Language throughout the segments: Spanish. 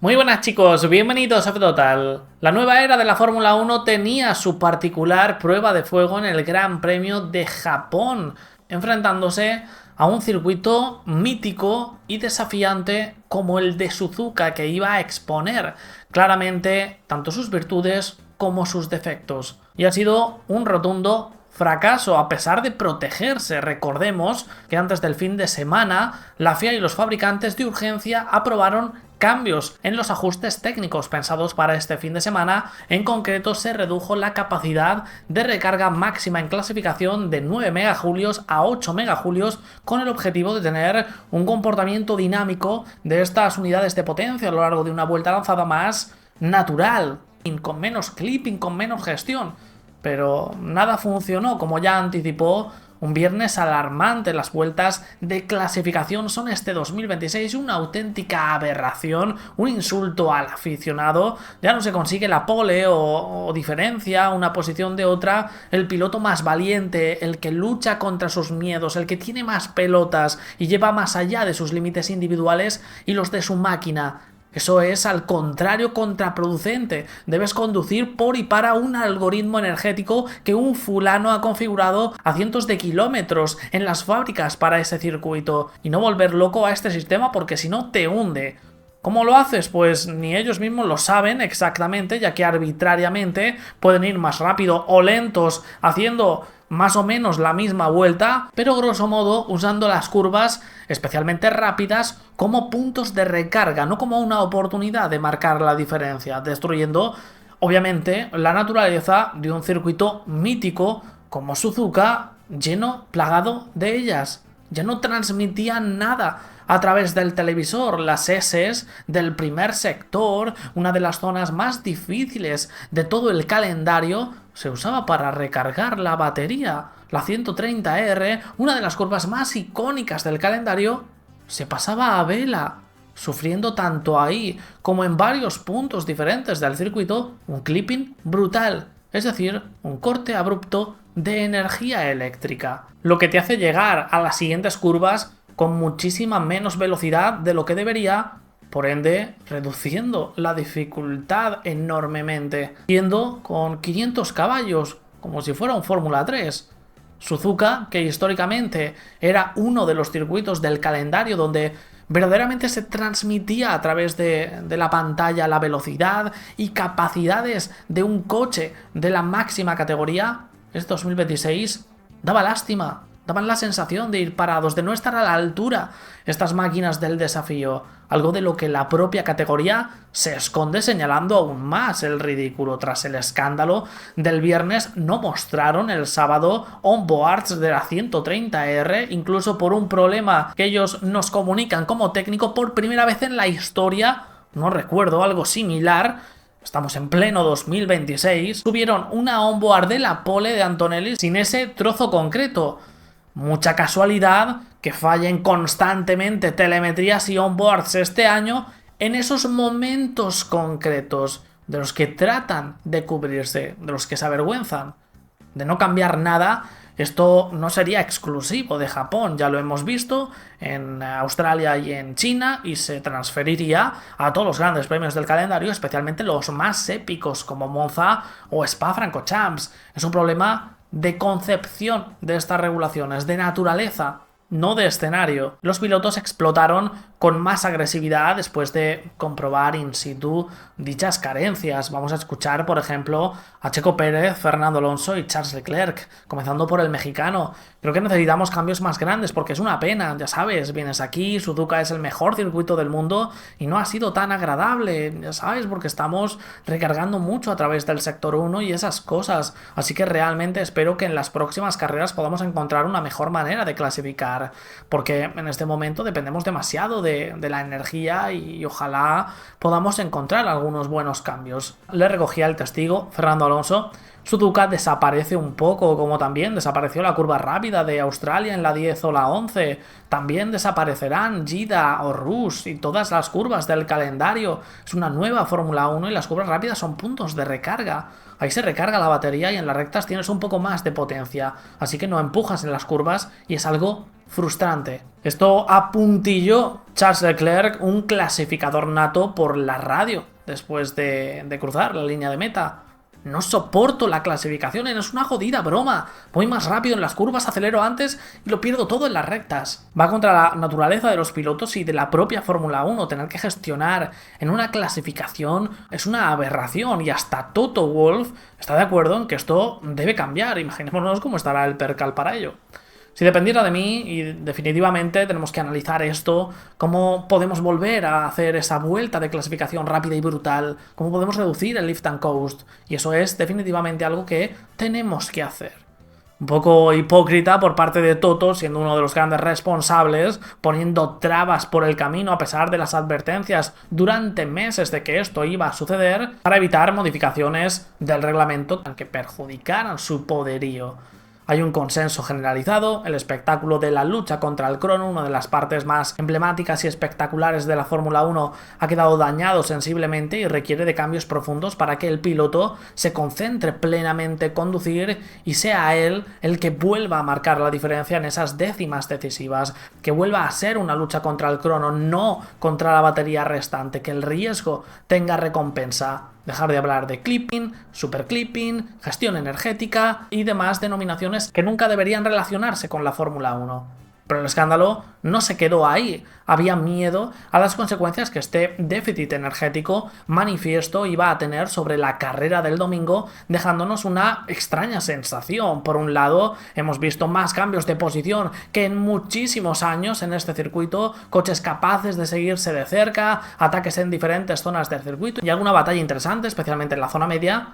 Muy buenas chicos, bienvenidos a F-Total. La nueva era de la Fórmula 1 tenía su particular prueba de fuego en el Gran Premio de Japón, enfrentándose a un circuito mítico y desafiante como el de Suzuka, que iba a exponer claramente tanto sus virtudes como sus defectos. Y ha sido un rotundo fracaso, a pesar de protegerse. Recordemos que antes del fin de semana la FIA y los fabricantes de urgencia aprobaron cambios en los ajustes técnicos pensados para este fin de semana. En concreto, se redujo la capacidad de recarga máxima en clasificación de 9 megajulios a 8 megajulios, con el objetivo de tener un comportamiento dinámico de estas unidades de potencia a lo largo de una vuelta lanzada más natural, con menos clipping, con menos gestión. Pero nada funcionó, como ya anticipó. Un viernes alarmante. Las vueltas de clasificación son este 2026 una auténtica aberración, un insulto al aficionado. Ya no se consigue la pole o diferencia una posición de otra. El piloto más valiente, el que lucha contra sus miedos, el que tiene más pelotas y lleva más allá de sus límites individuales y los de su máquina. Eso es, al contrario, contraproducente. Debes conducir por y para un algoritmo energético que un fulano ha configurado a cientos de kilómetros en las fábricas para ese circuito, y no volver loco a este sistema, porque si no te hunde. ¿Cómo lo haces? Pues ni ellos mismos lo saben exactamente, ya que arbitrariamente pueden ir más rápido o lentos haciendo más o menos la misma vuelta, pero grosso modo usando las curvas especialmente rápidas como puntos de recarga, no como una oportunidad de marcar la diferencia, destruyendo obviamente la naturaleza de un circuito mítico como Suzuka, lleno, plagado de ellas. Ya no transmitían nada a través del televisor. Las S del primer sector, una de las zonas más difíciles de todo el calendario, se usaba para recargar la batería. La 130R, una de las curvas más icónicas del calendario, se pasaba a vela, sufriendo tanto ahí como en varios puntos diferentes del circuito un clipping brutal, es decir, un corte abrupto de energía eléctrica, lo que te hace llegar a las siguientes curvas con muchísima menos velocidad de lo que debería, por ende reduciendo la dificultad enormemente, yendo con 500 caballos como si fuera un Fórmula 3. Suzuka, que históricamente era uno de los circuitos del calendario donde verdaderamente se transmitía a través de la pantalla la velocidad y capacidades de un coche de la máxima categoría, este 2026 daba lástima, daban la sensación de ir parados, de no estar a la altura estas máquinas del desafío, algo de lo que la propia categoría se esconde, señalando aún más el ridículo. Tras el escándalo del viernes, no mostraron el sábado onboards de la 130R, incluso por un problema que ellos nos comunican como técnico. Por primera vez en la historia, no recuerdo algo similar. Estamos en pleno 2026. Tuvieron una onboard de la pole de Antonelli sin ese trozo concreto. Mucha casualidad que fallen constantemente telemetrías y onboards este año en esos momentos concretos de los que tratan de cubrirse, de los que se avergüenzan. De no cambiar nada. Esto no sería exclusivo de Japón, ya lo hemos visto en Australia y en China, y se transferiría a todos los grandes premios del calendario, especialmente los más épicos como Monza o Spa-Francorchamps. Es un problema de concepción de estas regulaciones, de naturaleza, no de escenario. Los pilotos explotaron con más agresividad después de comprobar in situ dichas carencias. Vamos a escuchar, por ejemplo, a Checo Pérez, Fernando Alonso y Charles Leclerc, comenzando por el mexicano. Creo que necesitamos cambios más grandes porque es una pena, ya sabes, vienes aquí, Suzuka es el mejor circuito del mundo y no ha sido tan agradable, ya sabes, porque estamos recargando mucho a través del sector 1 y esas cosas. Así que realmente espero que en las próximas carreras podamos encontrar una mejor manera de clasificar, porque en este momento dependemos demasiado de la energía y ojalá podamos encontrar algunos buenos cambios. Le recogía el testigo Fernando Alonso Suzuka desaparece un poco, como también desapareció la curva rápida de Australia en la 10 o la 11. También desaparecerán Jeddah o Rush y todas las curvas del calendario. Es una nueva Fórmula 1 y las curvas rápidas son puntos de recarga. Ahí se recarga la batería y en las rectas tienes un poco más de potencia. Así que no empujas en las curvas y es algo frustrante. Esto apuntilló Charles Leclerc, un clasificador nato, por la radio después de cruzar la línea de meta. No soporto la clasificación, es una jodida broma. Voy más rápido en las curvas, acelero antes y lo pierdo todo en las rectas. Va contra la naturaleza de los pilotos y de la propia Fórmula 1. Tener que gestionar en una clasificación es una aberración y hasta Toto Wolff está de acuerdo en que esto debe cambiar. Imaginémonos cómo estará el percal para ello. Si dependiera de mí, y definitivamente tenemos que analizar esto, cómo podemos volver a hacer esa vuelta de clasificación rápida y brutal, cómo podemos reducir el lift and coast, y eso es definitivamente algo que tenemos que hacer. Un poco hipócrita por parte de Toto, siendo uno de los grandes responsables, poniendo trabas por el camino a pesar de las advertencias durante meses de que esto iba a suceder, para evitar modificaciones del reglamento que perjudicaran su poderío. Hay un consenso generalizado, el espectáculo de la lucha contra el crono, una de las partes más emblemáticas y espectaculares de la Fórmula 1, ha quedado dañado sensiblemente y requiere de cambios profundos para que el piloto se concentre plenamente en conducir y sea él el que vuelva a marcar la diferencia en esas décimas decisivas, que vuelva a ser una lucha contra el crono, no contra la batería restante, que el riesgo tenga recompensa. Dejar de hablar de clipping, super clipping, gestión energética y demás denominaciones que nunca deberían relacionarse con la Fórmula 1. Pero el escándalo no se quedó ahí. Había miedo a las consecuencias que este déficit energético manifiesto iba a tener sobre la carrera del domingo, dejándonos una extraña sensación. Por un lado, hemos visto más cambios de posición que en muchísimos años en este circuito, coches capaces de seguirse de cerca, ataques en diferentes zonas del circuito y alguna batalla interesante, especialmente en la zona media.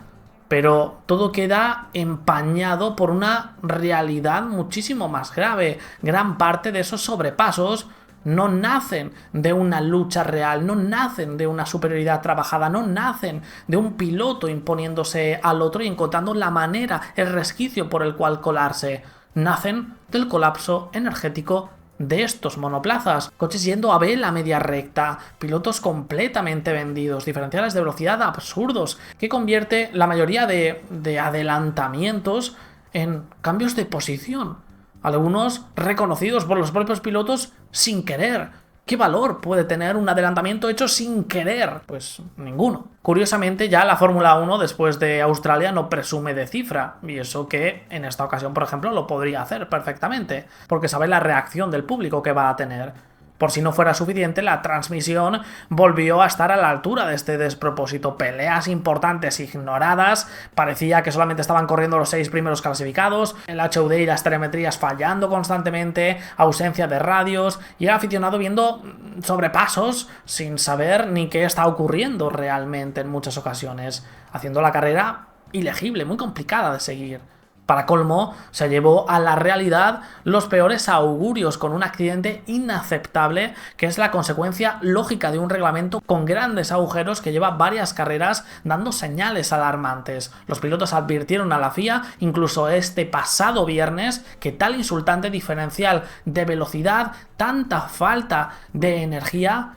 Pero todo queda empañado por una realidad muchísimo más grave. Gran parte de esos sobrepasos no nacen de una lucha real, no nacen de una superioridad trabajada, no nacen de un piloto imponiéndose al otro y encontrando la manera, el resquicio por el cual colarse. Nacen del colapso energético de estos monoplazas, coches yendo a vela media recta, pilotos completamente vendidos, diferenciales de velocidad absurdos, que convierte la mayoría de adelantamientos en cambios de posición, algunos reconocidos por los propios pilotos sin querer. ¿Qué valor puede tener un adelantamiento hecho sin querer? Pues ninguno. Curiosamente, ya la Fórmula 1 después de Australia no presume de cifra, y eso que en esta ocasión, por ejemplo, lo podría hacer perfectamente, porque sabe la reacción del público que va a tener. Por si no fuera suficiente, la transmisión volvió a estar a la altura de este despropósito. Peleas importantes ignoradas, parecía que solamente estaban corriendo los 6 primeros clasificados, el HUD y las telemetrías fallando constantemente, ausencia de radios y el aficionado viendo sobrepasos sin saber ni qué está ocurriendo realmente en muchas ocasiones, haciendo la carrera ilegible, muy complicada de seguir. Para colmo, se llevó a la realidad los peores augurios con un accidente inaceptable que es la consecuencia lógica de un reglamento con grandes agujeros que lleva varias carreras dando señales alarmantes. Los pilotos advirtieron a la FIA, incluso este pasado viernes, que tal insultante diferencial de velocidad, tanta falta de energía,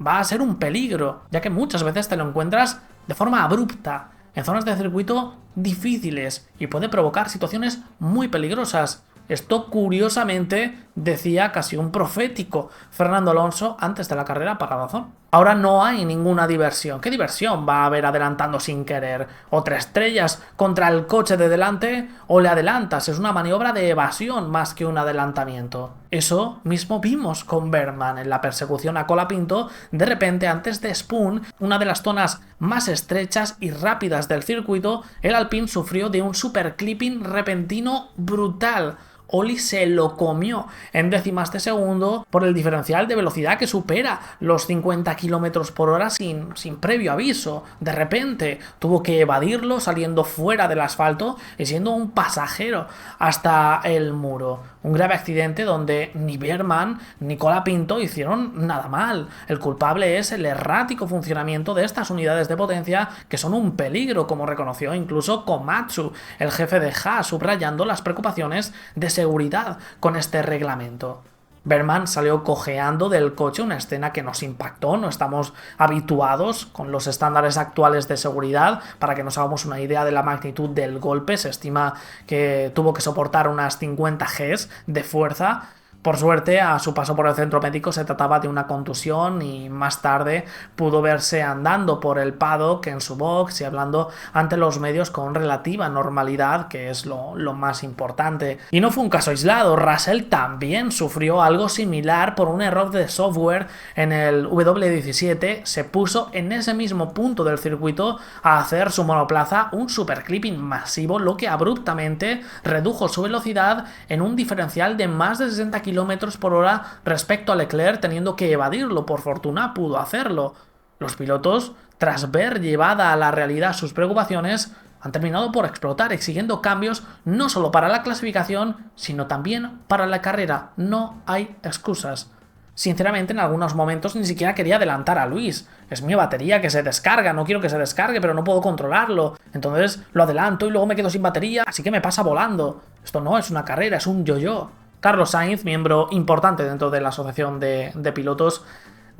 va a ser un peligro, ya que muchas veces te lo encuentras de forma abrupta, en zonas de circuito difíciles y puede provocar situaciones muy peligrosas. Esto, curiosamente, decía casi un profético Fernando Alonso antes de la carrera para Dazón. Ahora no hay ninguna diversión. ¿Qué diversión va a haber adelantando sin querer? ¿O te estrellas contra el coche de delante o le adelantas? Es una maniobra de evasión más que un adelantamiento. Eso mismo vimos con Bergman en la persecución a Colapinto. De repente, antes de Spoon, una de las zonas más estrechas y rápidas del circuito, el Alpine sufrió de un super clipping repentino brutal. Oli se lo comió en décimas de segundo por el diferencial de velocidad que supera los 50 km por hora sin previo aviso. De repente tuvo que evadirlo saliendo fuera del asfalto y siendo un pasajero hasta el muro. Un grave accidente donde ni Bearman ni Colapinto hicieron nada mal. El culpable es el errático funcionamiento de estas unidades de potencia que son un peligro, como reconoció incluso Komatsu, el jefe de HA, subrayando las preocupaciones de seguridad con este reglamento. Bearman salió cojeando del coche, una escena que nos impactó. No estamos habituados con los estándares actuales de seguridad. Para que nos hagamos una idea de la magnitud del golpe, se estima que tuvo que soportar unas 50 Gs de fuerza. Por suerte, a su paso por el centro médico se trataba de una contusión y más tarde pudo verse andando por el paddock en su box y hablando ante los medios con relativa normalidad, que es lo más importante. Y no fue un caso aislado. Russell también sufrió algo similar por un error de software en el W17. Se puso en ese mismo punto del circuito a hacer su monoplaza un superclipping masivo, lo que abruptamente redujo su velocidad en un diferencial de más de 60 km por hora respecto a Leclerc, teniendo que evadirlo. Por fortuna pudo hacerlo. Los pilotos, tras ver llevada a la realidad sus preocupaciones, han terminado por explotar, exigiendo cambios no solo para la clasificación, sino también para la carrera. No hay excusas. Sinceramente, en algunos momentos ni siquiera quería adelantar a Luis. Es mi batería que se descarga, no quiero que se descargue, pero no puedo controlarlo. Entonces lo adelanto y luego me quedo sin batería, así que me pasa volando. Esto no es una carrera, es un yo-yo. Carlos Sainz, miembro importante dentro de la asociación de pilotos,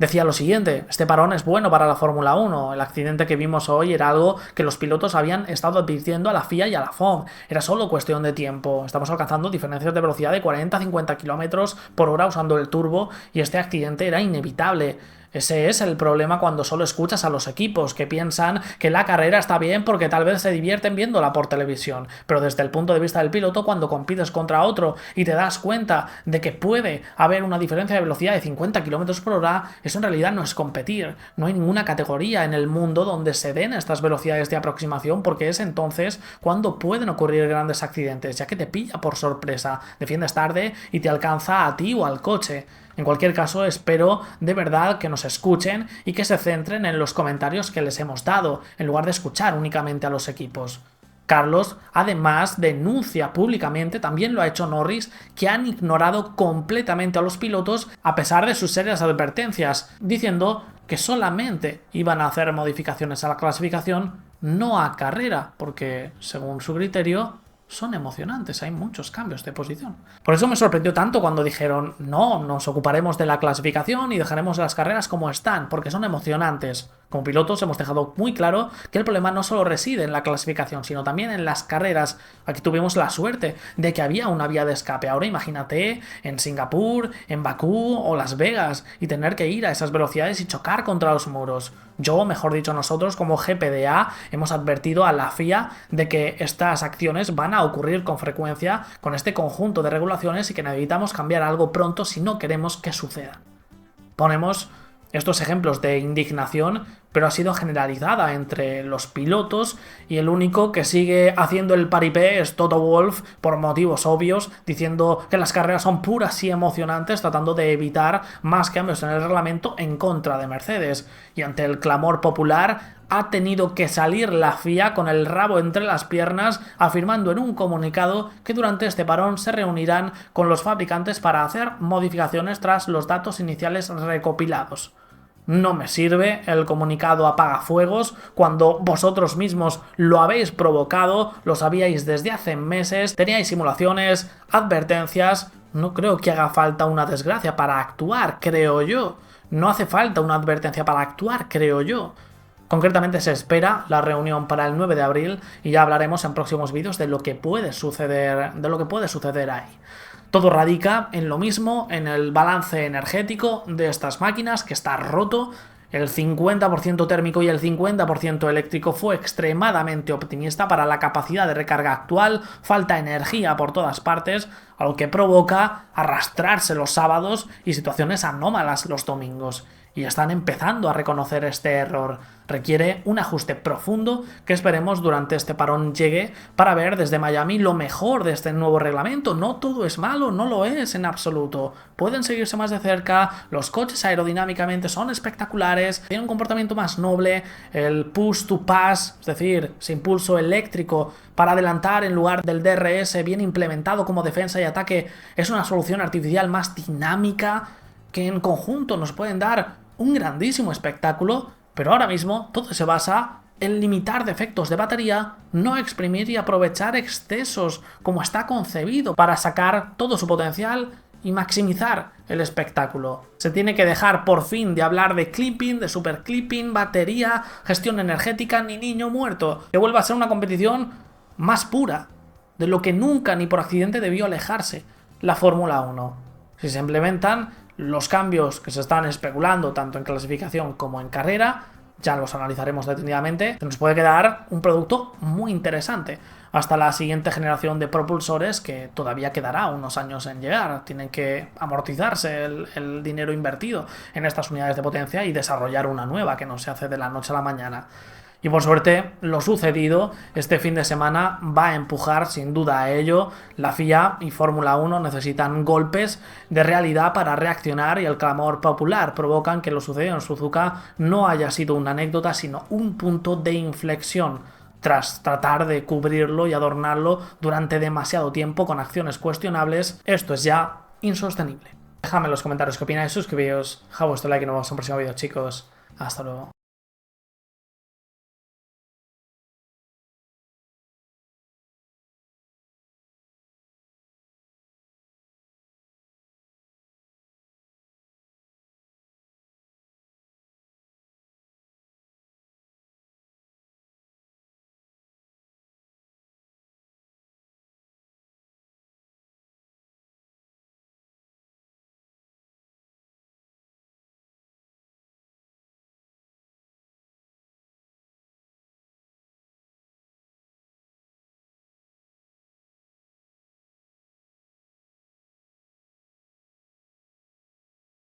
decía lo siguiente: este parón es bueno para la Fórmula 1. El accidente que vimos hoy era algo que los pilotos habían estado advirtiendo a la FIA y a la FOM. Era solo cuestión de tiempo. Estamos alcanzando diferencias de velocidad de 40-50 km por hora usando el turbo y este accidente era inevitable. Ese es el problema cuando solo escuchas a los equipos, que piensan que la carrera está bien porque tal vez se divierten viéndola por televisión. Pero desde el punto de vista del piloto, cuando compites contra otro y te das cuenta de que puede haber una diferencia de velocidad de 50 km por hora, eso en realidad no es competir. No hay ninguna categoría en el mundo donde se den estas velocidades de aproximación, porque es entonces cuando pueden ocurrir grandes accidentes, ya que te pilla por sorpresa, defiendes tarde y te alcanza a ti o al coche. En cualquier caso, espero de verdad que nos escuchen y que se centren en los comentarios que les hemos dado, en lugar de escuchar únicamente a los equipos. Carlos, además, denuncia públicamente, también lo ha hecho Norris, que han ignorado completamente a los pilotos a pesar de sus serias advertencias, diciendo que solamente iban a hacer modificaciones a la clasificación, no a carrera, porque, según su criterio, son emocionantes, hay muchos cambios de posición. Por eso me sorprendió tanto cuando dijeron: no, nos ocuparemos de la clasificación y dejaremos las carreras como están, porque son emocionantes. Como pilotos hemos dejado muy claro que el problema no solo reside en la clasificación, sino también en las carreras. Aquí tuvimos la suerte de que había una vía de escape. Ahora imagínate en Singapur, en Bakú o Las Vegas y tener que ir a esas velocidades y chocar contra los muros. Yo, mejor dicho, nosotros como GPDA hemos advertido a la FIA de que estas acciones van a ocurrir con frecuencia con este conjunto de regulaciones y que necesitamos cambiar algo pronto si no queremos que suceda. Ponemos estos ejemplos de indignación, pero ha sido generalizada entre los pilotos y el único que sigue haciendo el paripé es Toto Wolff por motivos obvios, diciendo que las carreras son puras y emocionantes, tratando de evitar más cambios en el reglamento en contra de Mercedes. Y ante el clamor popular ha tenido que salir la FIA con el rabo entre las piernas, afirmando en un comunicado que durante este parón se reunirán con los fabricantes para hacer modificaciones tras los datos iniciales recopilados. No me sirve el comunicado apagafuegos cuando vosotros mismos lo habéis provocado, lo sabíais desde hace meses, teníais simulaciones, advertencias. No creo que haga falta una desgracia para actuar, creo yo. No hace falta una advertencia para actuar, creo yo. Concretamente se espera la reunión para el 9 de abril y ya hablaremos en próximos vídeos de lo que puede suceder, ahí. Todo radica en lo mismo, en el balance energético de estas máquinas, que está roto. El 50% térmico y el 50% eléctrico fue extremadamente optimista para la capacidad de recarga actual, falta energía por todas partes, algo que provoca arrastrarse los sábados y situaciones anómalas los domingos. Y están empezando a reconocer este error. requiere un ajuste profundo que esperemos durante este parón llegue para ver desde Miami lo mejor de este nuevo reglamento. No todo es malo, no lo es en absoluto. Pueden seguirse más de cerca, los coches aerodinámicamente son espectaculares, tienen un comportamiento más noble, el push to pass, es decir, ese impulso eléctrico para adelantar en lugar del DRS bien implementado como defensa y ataque, es una solución artificial más dinámica que en conjunto nos pueden dar un grandísimo espectáculo, pero ahora mismo todo se basa en limitar defectos de batería, no exprimir y aprovechar excesos como está concebido para sacar todo su potencial y maximizar el espectáculo. Se tiene que dejar por fin de hablar de clipping, de super clipping, batería, gestión energética ni niño muerto, que vuelva a ser una competición más pura, de lo que nunca ni por accidente debió alejarse la Fórmula 1. Si se implementan los cambios que se están especulando tanto en clasificación como en carrera, ya los analizaremos detenidamente, nos puede quedar un producto muy interesante hasta la siguiente generación de propulsores, que todavía quedará unos años en llegar. Tienen que amortizarse el dinero invertido en estas unidades de potencia y desarrollar una nueva que no se hace de la noche a la mañana. Y por suerte, lo sucedido este fin de semana va a empujar sin duda a ello. La FIA y Fórmula 1 necesitan golpes de realidad para reaccionar, y el clamor popular provocan que lo sucedido en Suzuka no haya sido una anécdota, sino un punto de inflexión, tras tratar de cubrirlo y adornarlo durante demasiado tiempo con acciones cuestionables. Esto es ya insostenible. Dejadme en los comentarios qué opináis, suscribíos, dejad vuestro like y nos vemos en un próximo vídeo, chicos. Hasta luego.